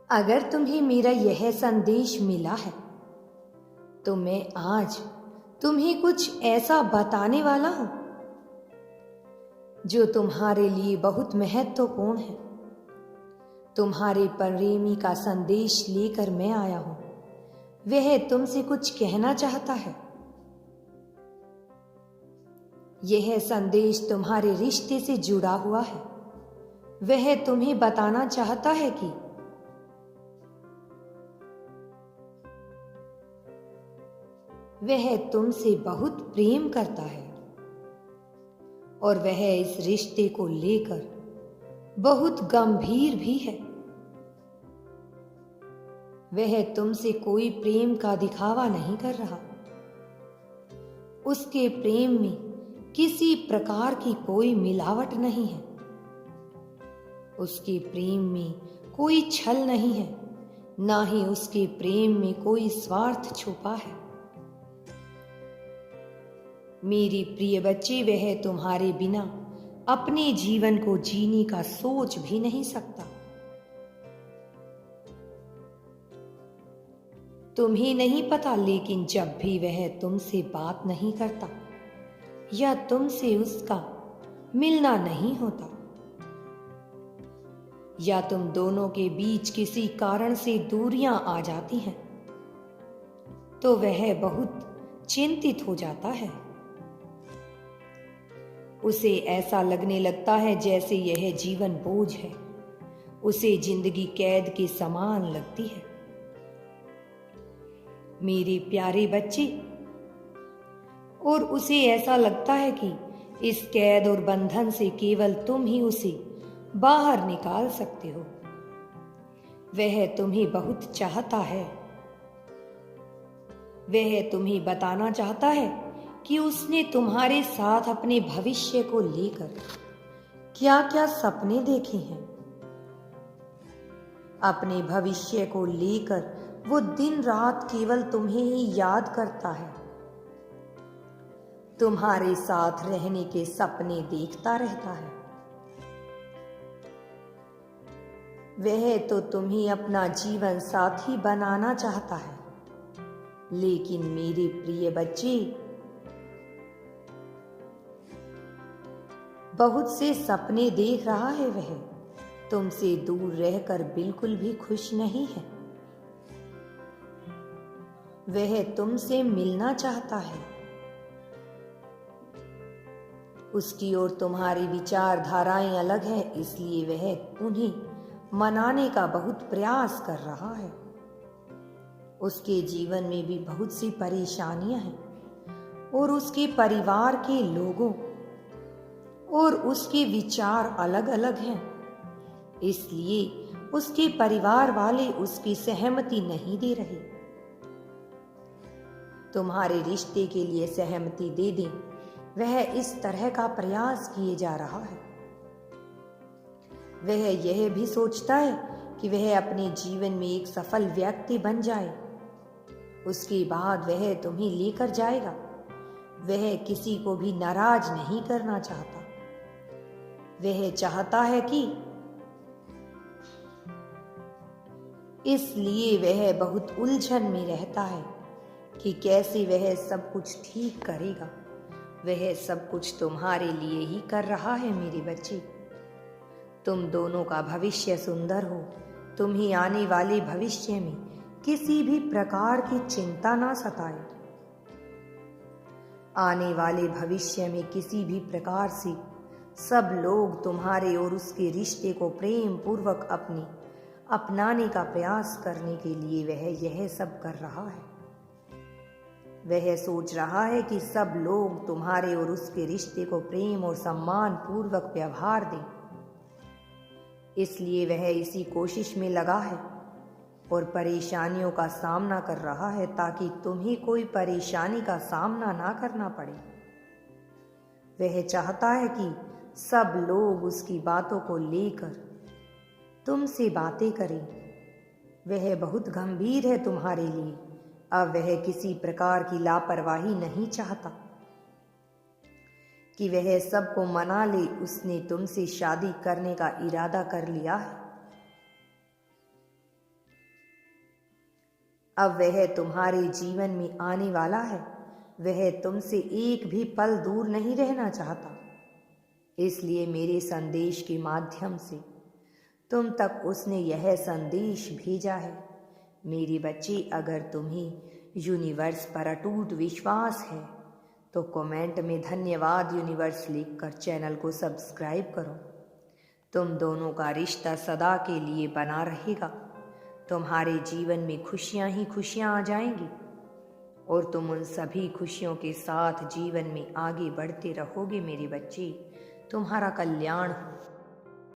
अगर तुम्हें मेरा यह संदेश मिला है तो मैं आज तुम्हें कुछ ऐसा बताने वाला हूं जो तुम्हारे लिए बहुत महत्वपूर्ण है। तुम्हारे प्रेमी का संदेश लेकर मैं आया हूं। वह तुमसे कुछ कहना चाहता है। यह संदेश तुम्हारे रिश्ते से जुड़ा हुआ है। वह तुम्हें बताना चाहता है कि वह तुमसे बहुत प्रेम करता है और वह इस रिश्ते को लेकर बहुत गंभीर भी है। वह तुमसे कोई प्रेम का दिखावा नहीं कर रहा। उसके प्रेम में किसी प्रकार की कोई मिलावट नहीं है। उसके प्रेम में कोई छल नहीं है, ना ही उसके प्रेम में कोई स्वार्थ छुपा है। मेरी प्रिय बच्चे, वह तुम्हारे बिना अपने जीवन को जीने का सोच भी नहीं सकता। तुम्हें नहीं पता, लेकिन जब भी वह तुमसे बात नहीं करता या तुमसे उसका मिलना नहीं होता या तुम दोनों के बीच किसी कारण से दूरियां आ जाती हैं, तो वह बहुत चिंतित हो जाता है। उसे ऐसा लगने लगता है जैसे यह जीवन बोझ है। उसे जिंदगी कैद के समान लगती है। मेरे प्यारे बच्चे, और उसे ऐसा लगता है कि इस कैद और बंधन से केवल तुम ही उसे बाहर निकाल सकते हो। वह तुम्हें बहुत चाहता है। वह तुम्हें बताना चाहता है कि उसने तुम्हारे साथ अपने भविष्य को लेकर क्या क्या सपने देखे हैं। अपने भविष्य को लेकर वो दिन रात केवल तुम्हें ही याद करता है। तुम्हारे साथ रहने के सपने देखता रहता है। वह तो तुम्हें अपना जीवन साथी बनाना चाहता है, लेकिन मेरे प्रिय बच्चे, बहुत से सपने देख रहा है। वह तुमसे दूर रहकर बिल्कुल भी खुश नहीं है। वह तुमसे मिलना चाहता है। उसकी और तुम्हारी विचारधाराएं अलग है, इसलिए वह उन्हें मनाने का बहुत प्रयास कर रहा है। उसके जीवन में भी बहुत सी परेशानियां हैं और उसके परिवार के लोगों और उसके विचार अलग अलग हैं। इसलिए उसके परिवार वाले उसकी सहमति नहीं दे रहे। तुम्हारे रिश्ते के लिए सहमति दे दें, वह इस तरह का प्रयास किए जा रहा है। वह यह भी सोचता है कि वह अपने जीवन में एक सफल व्यक्ति बन जाए। उसके बाद वह तुम्हें लेकर जाएगा। वह किसी को भी नाराज नहीं करना चाहता। वह चाहता है कि इसलिए वह बहुत उलझन में रहता है कि कैसे वह सब कुछ ठीक करेगा। वह सब कुछ तुम्हारे लिए ही कर रहा है मेरे बच्चे। तुम दोनों का भविष्य सुंदर हो। तुम्हें आने वाले भविष्य में किसी भी प्रकार की चिंता ना सताए। आने वाले भविष्य में किसी भी प्रकार से सब लोग तुम्हारे और उसके रिश्ते को प्रेम पूर्वक अपनाने का प्रयास करने के लिए वह यह सब कर रहा है। वह सोच रहा है कि सब लोग तुम्हारे और उसके रिश्ते को प्रेम और सम्मान पूर्वक व्यवहार दें। इसलिए वह इसी कोशिश में लगा है और परेशानियों का सामना कर रहा है ताकि तुम्हें कोई परेशानी का सामना ना करना पड़े। वह चाहता है कि सब लोग उसकी बातों को लेकर तुमसे बातें करें। वह बहुत गंभीर है तुम्हारे लिए। अब वह किसी प्रकार की लापरवाही नहीं चाहता कि वह सबको मना ले। उसने तुमसे शादी करने का इरादा कर लिया है। अब वह तुम्हारे जीवन में आने वाला है। वह तुमसे एक भी पल दूर नहीं रहना चाहता। इसलिए मेरे संदेश के माध्यम से तुम तक उसने यह संदेश भेजा है। मेरे बच्चे, अगर तुम्हें यूनिवर्स पर अटूट विश्वास है तो कमेंट में धन्यवाद यूनिवर्स लिखकर चैनल को सब्सक्राइब करो। तुम दोनों का रिश्ता सदा के लिए बना रहेगा। तुम्हारे जीवन में खुशियां ही खुशियां आ जाएंगी और तुम उन सभी खुशियों के साथ जीवन में आगे बढ़ते रहोगे। मेरे बच्चे, तुम्हारा कल्याण हो।